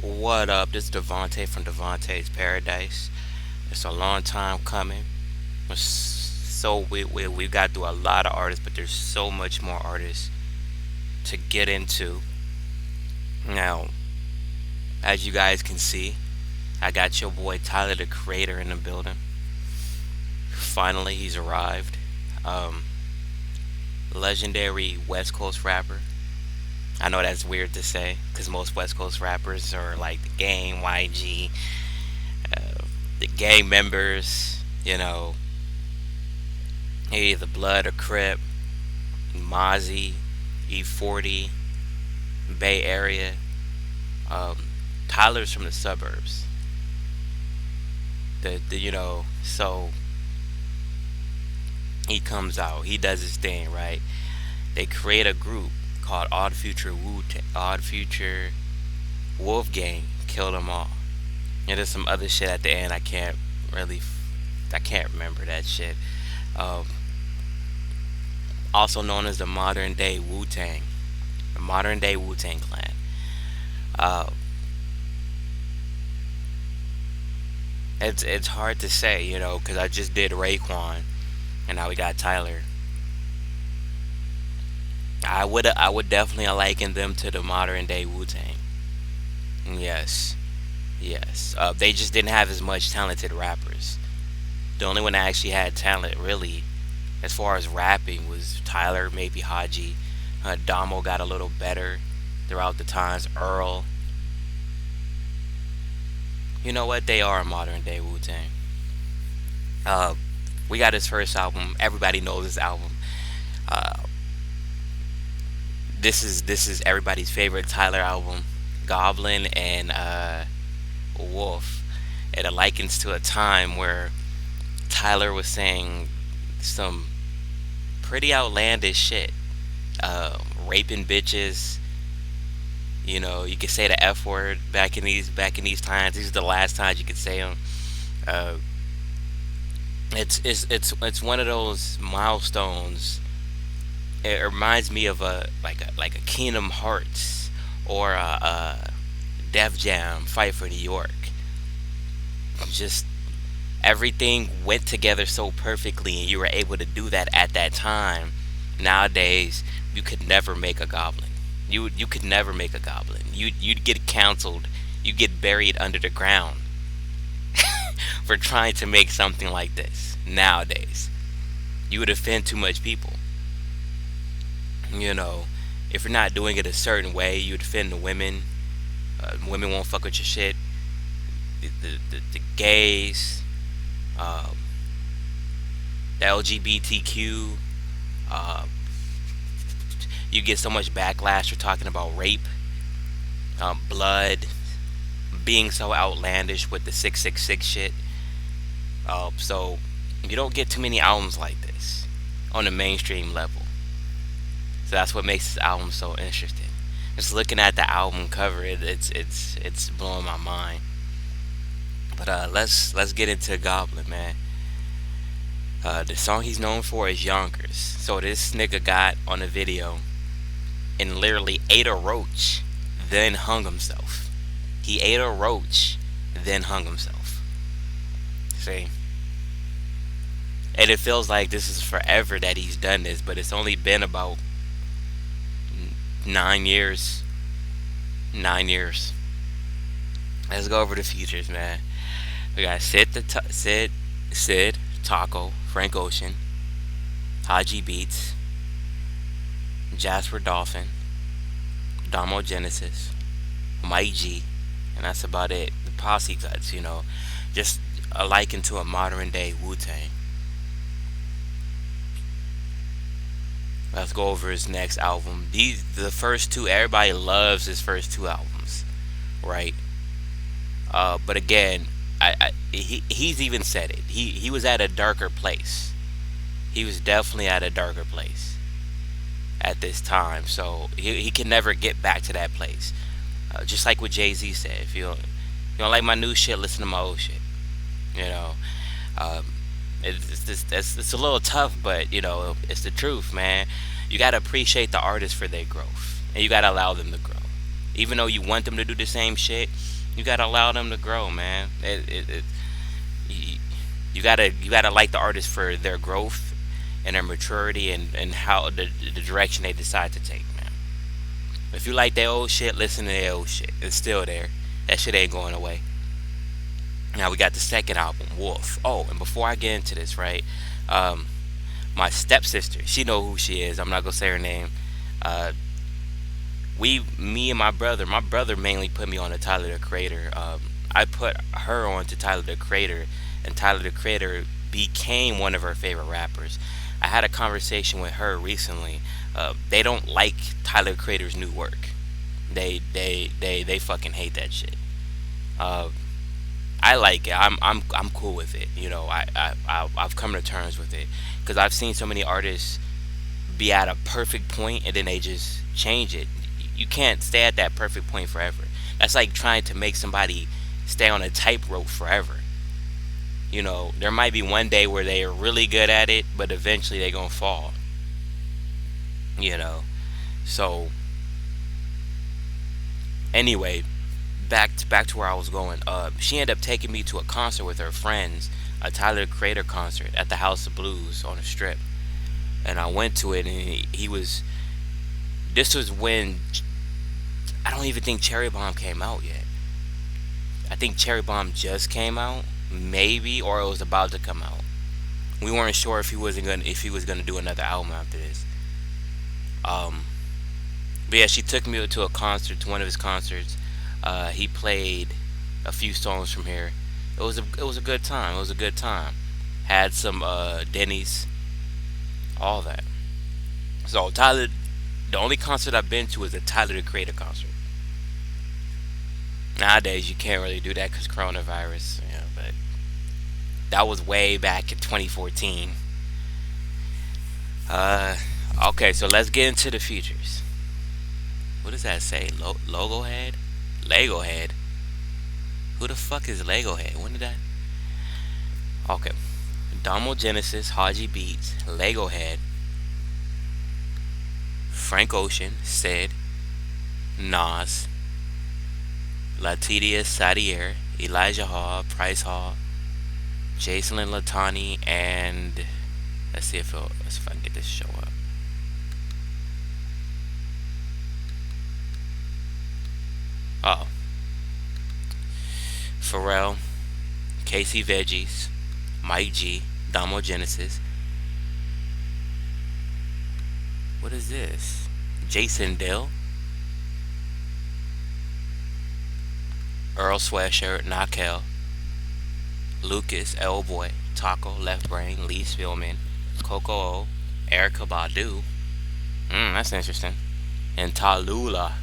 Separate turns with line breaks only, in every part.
What up? This is Devontae from Devontae's Paradise. It's a long time coming. So we got through a lot of artists, but there's so much more artists to get into. Now, as you guys can see, I got your boy Tyler the Creator in the building. Finally, he's arrived. Um, Legendary West Coast rapper. I know that's weird to say because most West Coast rappers are like the Game, YG, the gang members, either Blood or Crip, Mozzie, E40, Bay Area. Um, Tyler's from the suburbs. So he comes out, he does his thing, right? They create a group called Odd Future Wolf Gang. Kill them all. And there's some other shit at the end. Really, I can't remember that shit. Um, Also known as the modern day Wu Tang, the modern day Wu Tang Clan. Uh, it's hard to say, because I just did Raekwon, and now we got Tyler. I would definitely liken them to the modern day Wu Tang. Yes, yes. They just didn't have as much talented rappers. The only one that actually had talent, really, as far as rapping, was Tyler, maybe Haji. Damo got a little better throughout the times. Earl. You know what? They are a modern day Wu Tang. Uh, we got his first album. Everybody knows this album. Uh, this is everybody's favorite Tyler album, Goblin and Wolf. It likens to a time where Tyler was saying some pretty outlandish shit, raping bitches. You could say the F word back in these times. These are the last times you could say them. Uh, it's one of those milestones. It reminds me of a Kingdom Hearts or a Def Jam Fight for New York. Just everything went together so perfectly, and you were able to do that at that time. Nowadays, you could never make a goblin. You could never make a goblin. You'd get counseled. You get buried under the ground for trying to make something like this. Nowadays, you would offend too much people. You know, if you're not doing it a certain way, you'd offend the women. Women won't fuck with your shit. The gays, um, the LGBTQ. Uh, you get so much backlash for talking about rape, blood, being so outlandish with the 666 shit. So you don't get too many albums like this on the mainstream level. So that's what makes this album so interesting. Just looking at the album cover, it's blowing my mind. But let's get into Goblin, man. The song he's known for is Yonkers. So this nigga got on a video and literally ate a roach, then hung himself. He ate a roach, then hung himself. See? And it feels like this is forever that he's done this, but it's only been about 9 years. 9 years. Let's go over the features, man. We got Sid, Taco, Frank Ocean, Haji Beats, Jasper Dolphin, Damo Genesis, Mike G, and that's about it. The posse cuts, just a liken to a modern day Wu Tang. Let's go over his next album. The first two, everybody loves his first two albums, right? But again, he's even said it. He was at a darker place. He was definitely at a darker place at this time. So he can never get back to that place. Just like what Jay Z said, if you don't like my new shit, listen to my old shit. You know, um, it's a little tough, but it's the truth, man. You gotta appreciate the artist for their growth, and you gotta allow them to grow. Even though you want them to do the same shit, you gotta allow them to grow, man. You, you gotta like the artist for their growth and their maturity and how the direction they decide to take, man. If you like their old shit, listen to their old shit. It's still there. That shit ain't going away. Now we got the second album, Wolf. Oh, and before I get into this, right? Um, my stepsister, she know who she is. I'm not gonna say her name. Uh, me and my brother mainly put me on to Tyler the Creator. I put her on to Tyler the Creator, and Tyler the Creator became one of her favorite rappers. I had a conversation with her recently. They don't like Tyler the Creator's new work. They fucking hate that shit. Uh, I like it. I'm cool with it. You know, I've come to terms with it because I've seen so many artists be at a perfect point and then they just change it. You can't stay at that perfect point forever. That's like trying to make somebody stay on a tightrope forever. You know, there might be one day where they are really good at it, but eventually they're gonna fall. You know, so anyway, back to where I was going. She ended up taking me to a concert with her friends, a Tyler the Creator concert at the House of Blues on the Strip, and I went to it, and he was. This was when I don't even think Cherry Bomb came out yet. I think Cherry Bomb just came out, maybe, or it was about to come out. We weren't sure if he was gonna do another album after this. Um, but yeah, she took me to a concert, to one of his concerts. He played a few songs from here. It was a good time. It was a good time. Had some Denny's, all that. So Tyler, the only concert I've been to is a Tyler the Creator concert. Nowadays you can't really do that because coronavirus. You know, but that was way back in 2014. Uh, okay, so let's get into the features. What does that say? Logo head, Lego head. Who the fuck is Lego head? When did that? Okay, Domo Genesis, Haji Beats, Lego head, Frank Ocean, Sid, Nas, Latidia Sadier, Elijah Hall, Price Hall, Jason Latani, and let's see if I can get this show up. Oh, Pharrell, Casey Veggies, Mike G, Domo Genesis. What is this? Jason Dill, Earl Sweatshirt, Nakel, Lucas, L Boy, Taco, Left Brain, Lee Spillman, Coco O, Erica Badu. That's interesting. And Tallulah.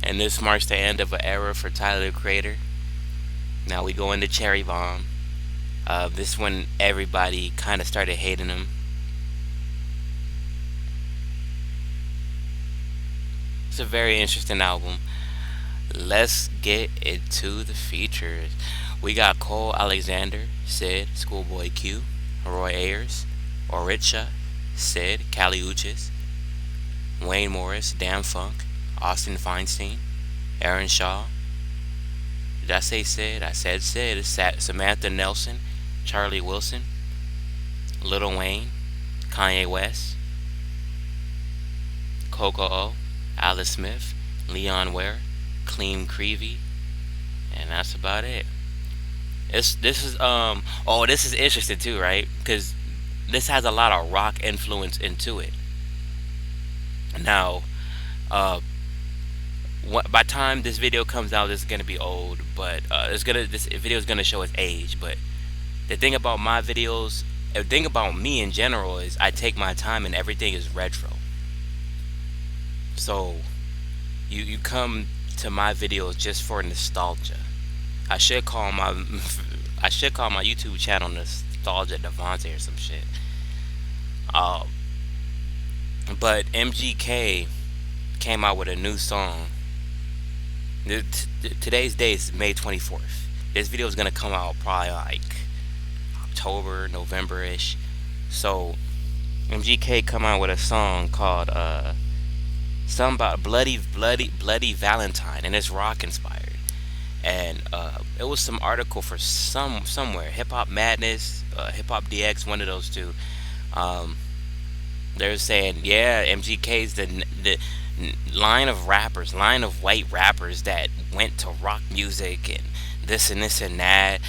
And this marks the end of an era for Tyler the Creator. Now we go into Cherry Bomb. This one, everybody kind of started hating him. It's a very interesting album. Let's get into the features. We got Cole Alexander, Sid, Schoolboy Q, Roy Ayers, Oritza, Sid, Kali Uchis, Wayne Morris, Damn Funk, Austin Feinstein, Aaron Shaw. Did I say Sid? I said Sid. Samantha Nelson, Charlie Wilson, Lil Wayne, Kanye West, Coco O, Alice Smith, Leon Ware, Clean Creevy, and that's about it. This is interesting too, right? Because this has a lot of rock influence into it. Now, uh, by the time this video comes out, this is gonna be old, but this video is gonna show its age. But the thing about my videos, the thing about me in general is I take my time and everything is retro. So you come to my videos just for nostalgia. I should call my I should call my YouTube channel Nostalgia Devontae or some shit. Uh, but MGK came out with a new song. Today's date is May 24th. This video is gonna come out probably like October, November ish. So MGK come out with a song called something about bloody Valentine, and it's rock inspired. And it was some article for somewhere, Hip Hop Madness, Hip Hop DX, one of those two. Um, they're saying, yeah, MGK's the line of rappers, line of white rappers that went to rock music and this and that.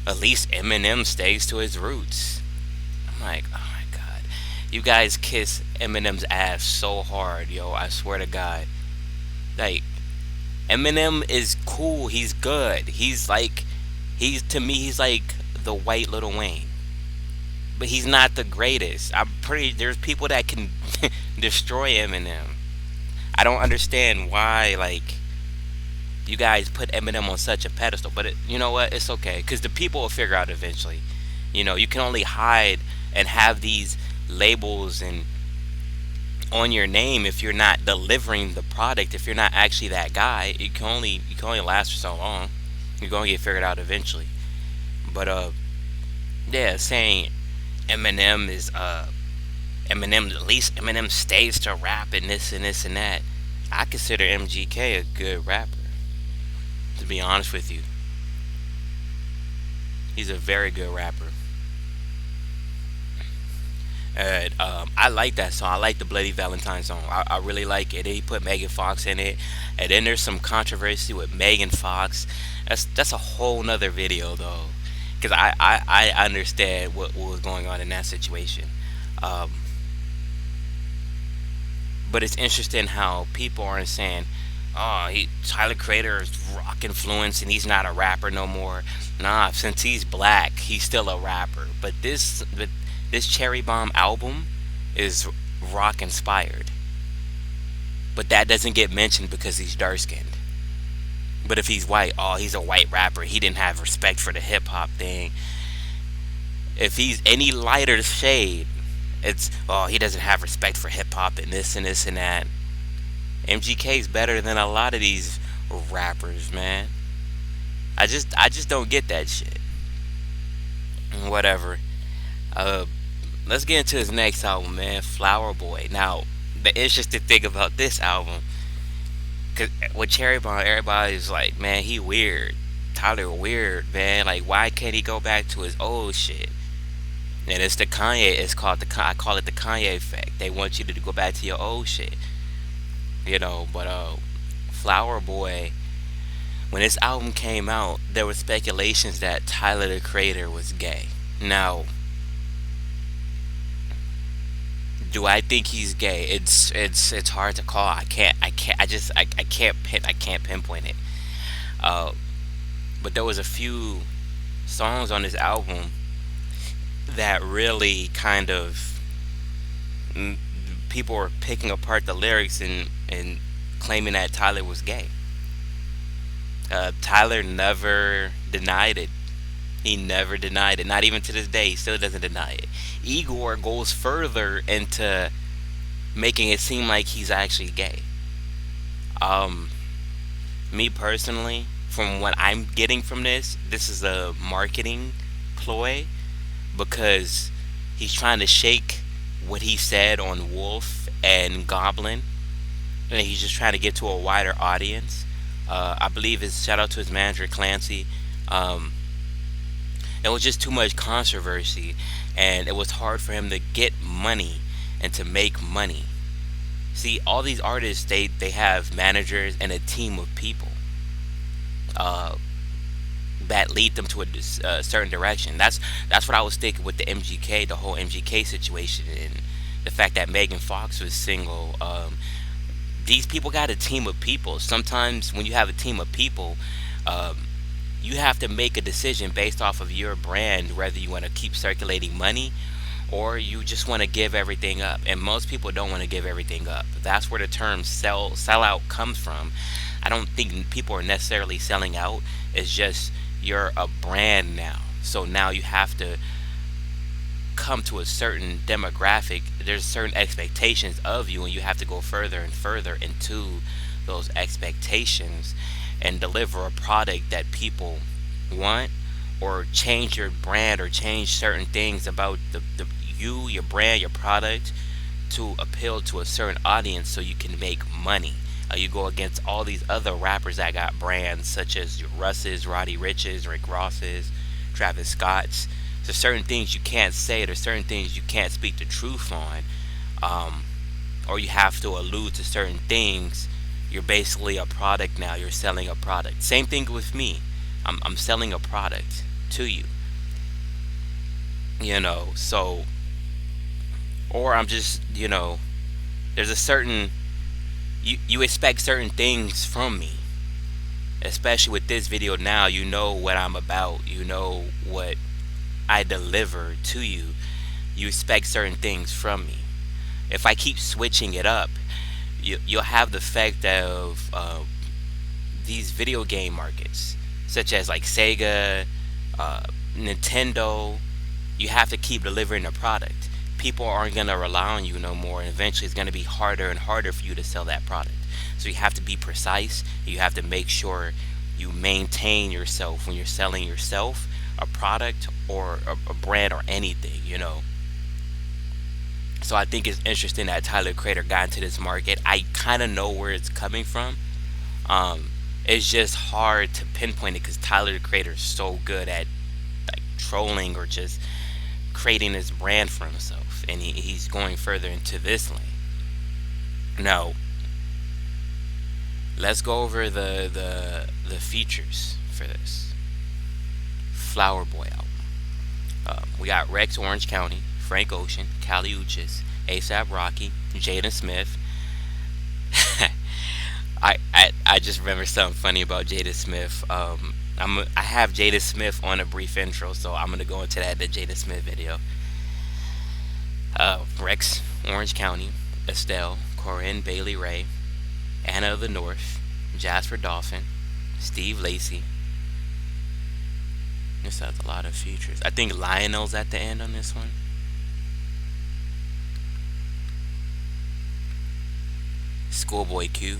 At least Eminem stays to his roots. I'm like, oh my god, you guys kiss Eminem's ass so hard, yo. I swear to God, like Eminem is cool. He's good. He's to me, he's like the white Little Wayne, but he's not the greatest. I'm pretty. There's people that can destroy Eminem. I don't understand why like you guys put Eminem on such a pedestal. But you know what? It's okay because the people will figure out eventually. You know, you can only hide and have these labels and on your name if you're not delivering the product. If you're not actually that guy, you can only last for so long. You're gonna get figured out eventually. But yeah, saying Eminem is Eminem, at least Eminem stays to rap and this and this and that. I consider MGK a good rapper. To be honest with you, he's a very good rapper. And I like that song. I like the Bloody Valentine song. I really like it. He put Megan Fox in it, and then there's some controversy with Megan Fox. That's a whole nother video though, because I understand what was going on in that situation. Um, but it's interesting how people aren't saying, "Oh, Tyler Creator is rock influence and he's not a rapper no more." Nah, since he's black, he's still a rapper. But this Cherry Bomb album is rock inspired. But that doesn't get mentioned because he's dark skinned. But if he's white, oh, he's a white rapper. He didn't have respect for the hip hop thing. If he's any lighter shade, it's oh, he doesn't have respect for hip hop and this and this and that. MGK's better than a lot of these rappers, man. I just don't get that shit. Whatever. Uh, let's get into his next album, man. Flower Boy. Now, the interesting thing about this album, cause with Cherry Bomb, everybody's like, man, he weird. Tyler weird, man. Like, why can't he go back to his old shit? And it's the Kanye. It's called I call it the Kanye effect. They want you to go back to your old shit, you know. But Flower Boy, when this album came out, there were speculations that Tyler the Creator was gay. Now, do I think he's gay? It's hard to call. I can't pinpoint it. Uh, but there was a few songs on this album that really kind of mm, people were picking apart the lyrics and claiming that Tyler was gay. Tyler never denied it. He never denied it. Not even to this day, he still doesn't deny it. Igor goes further into making it seem like he's actually gay. Um, Me personally, from what I'm getting from this is a marketing ploy because he's trying to shake what he said on Wolf and Goblin, and he's just trying to get to a wider audience. I believe his shout out to his manager Clancy. Um, it was just too much controversy, and it was hard for him to get money and to make money. See, all these artists they have managers and a team of people uh, that lead them to a certain direction. That's what I was thinking with the MGK, the whole MGK situation, and the fact that Megan Fox was single. These people got a team of people. Sometimes when you have a team of people, um, you have to make a decision based off of your brand, whether you want to keep circulating money or you just want to give everything up. And most people don't want to give everything up. That's where the term sell out comes from. I don't think people are necessarily selling out. It's just you're a brand now. So now you have to come to a certain demographic. There's certain expectations of you, and you have to go further and further into those expectations and deliver a product that people want, or change your brand or change certain things about the you, your brand, your product to appeal to a certain audience so you can make money. You go against all these other rappers that got brands such as your Russes, Roddy Riches, Rick Rosses, Travis Scotts. There's certain things you can't say. There's certain things you can't speak the truth on, um, or you have to allude to certain things. You're basically a product now. You're selling a product. Same thing with me. I'm selling a product to you. So or I'm just there's a certain you expect certain things from me, especially with this video. Now you know what I'm about, you know what I deliver to you. You expect certain things from me. If I keep switching it up, you'll have the effect of these video game markets such as like Sega, uh, Nintendo. You have to keep delivering a product. People aren't going to rely on you no more, and eventually it's going to be harder and harder for you to sell that product. So you have to be precise. You have to make sure you maintain yourself when you're selling yourself, a product or a brand or anything. So I think it's interesting that Tyler Creator got into this market. I kind of know where it's coming from. It's just hard to pinpoint it because Tyler the Creator is so good at like trolling or just creating his brand for himself, and he's going further into this lane. Now, let's go over the features for this Flower Boy album. We got Rex Orange County, Frank Ocean, Kali Uchis, ASAP Rocky, Jaden Smith. I just remember something funny about Jada Smith. I have Jada Smith on a brief intro, so I'm gonna go into the Jada Smith video. Rex, Orange County, Estelle, Corinne Bailey Ray, Anna of the North, Jasper Dolphin, Steve Lacy. This has a lot of features. I think Lionel's at the end on this one. Schoolboy Q.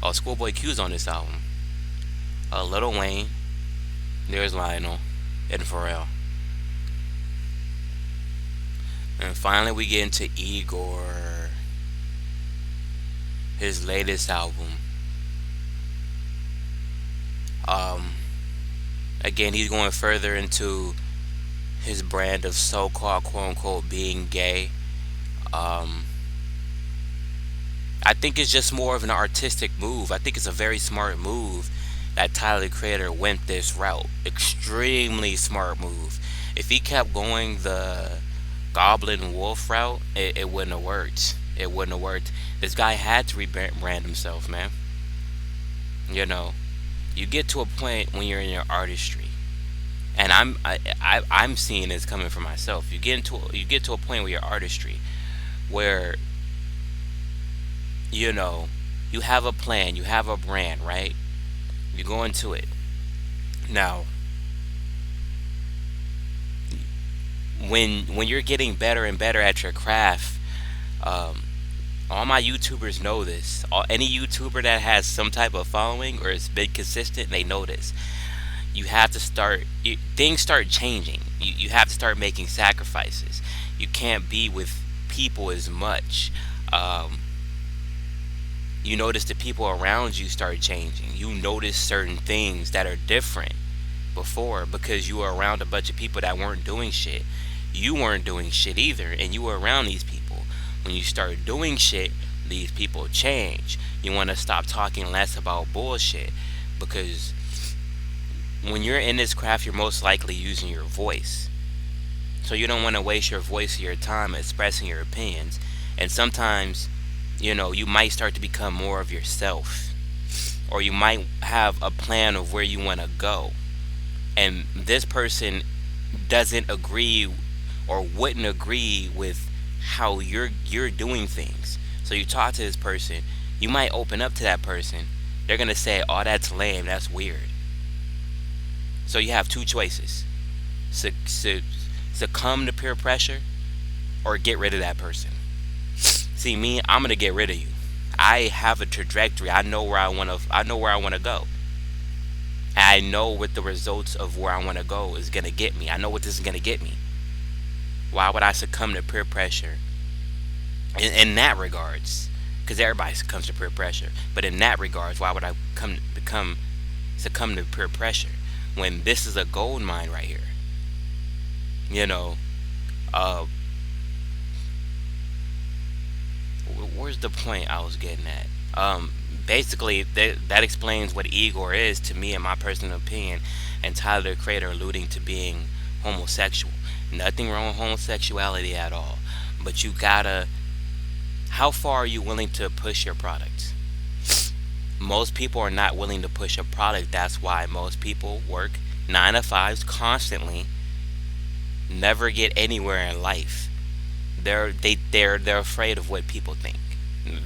Oh, Schoolboy Q's on this album. Lil Wayne. There's Lionel and Pharrell. And finally we get into Igor. His latest album. Again, he's going further into his brand of so-called quote-unquote being gay. I think it's just more of an artistic move. I think it's a very smart move that Tyler the Creator went this route. Extremely smart move. If he kept going the Goblin Wolf route, it wouldn't have worked. It wouldn't have worked. This guy had to rebrand himself, man. You get to a point when you're in your artistry, and I'm seeing this coming from myself. You get to a point with your artistry where you have a plan, you have a brand, right? You go into it. Now, when you're getting better and better at your craft, all my YouTubers know this. Any YouTuber that has some type of following or has been consistent, they know this. You have to things start changing. You have to start making sacrifices. You can't be with people as much. You notice the people around you start changing. You notice certain things that are different before because you were around a bunch of people that weren't doing shit. You weren't doing shit either, and you were around these people. When you start doing shit, these people change. You want to stop talking less about bullshit because when you're in this craft, you're most likely using your voice. So you don't want to waste your voice or your time expressing your opinions. And sometimes you might start to become more of yourself, or you might have a plan of where you want to go, and this person doesn't agree or wouldn't agree with how you're doing things. So you talk to this person, you might open up to that person. They're gonna say, "Oh, that's lame, that's weird." So you have two choices: succumb to peer pressure, or get rid of that person. See me, I'm gonna get rid of you. I have a trajectory. I know where I wanna go. I know what the results of where I wanna go is gonna get me. I know what this is gonna get me. Why would I succumb to peer pressure in that regards? Because everybody succumbs to peer pressure. But in that regards, why would I come become succumb to peer pressure when this is a gold mine right here? You know, uh, where's the point I was getting at? Basically, that explains what Igor is to me, in my personal opinion, and Tyler the Creator alluding to being homosexual. Nothing wrong with homosexuality at all, but you gotta. How far are you willing to push your product? Most people are not willing to push a product. That's why most people work 9 to 5s constantly, never get anywhere in life. They're afraid of what people think.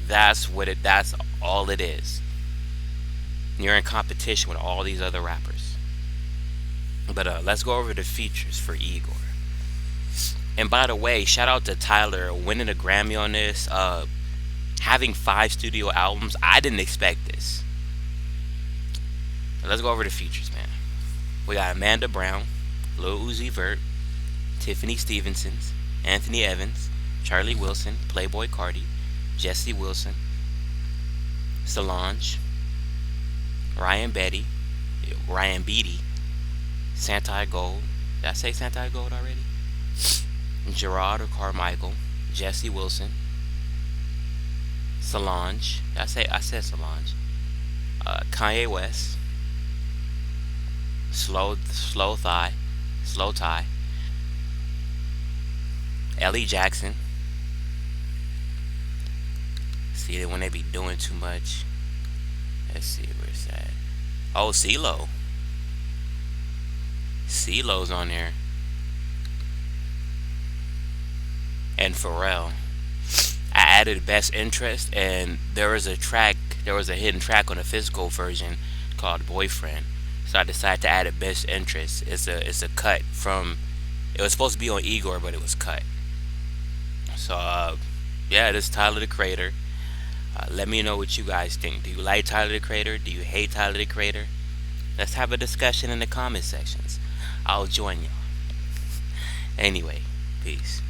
That's what it. That's all it is. You're in competition with all these other rappers. But let's go over the features for Igor. And by the way, shout out to Tyler winning a Grammy on this. Having 5 studio albums, I didn't expect this. Let's go over the features, man. We got Amanda Brown, Lil Uzi Vert, Tiffany Stevensons, Anthony Evans, Charlie Wilson, Playboy Cardi, Jesse Wilson, Solange, Ryan Betty, Ryan Beatty, Santi Gold. Did I say Santi Gold already? Gerard or Carmichael, Jesse Wilson, Solange. I said Solange. Kanye West, Slow Tie, Ellie Jackson. See that when they be doing too much. Let's see where it's at. Oh, CeeLo. CeeLo's on there. And Pharrell. I added Best Interest, and there was a hidden track on the physical version called Boyfriend. So I decided to add a Best Interest. It's a cut from. It was supposed to be on Igor, but it was cut. So yeah, this is Tyler the Creator. Let me know what you guys think. Do you like Tyler the Creator? Do you hate Tyler the Creator? Let's have a discussion in the comment sections. I'll join you. Anyway, peace.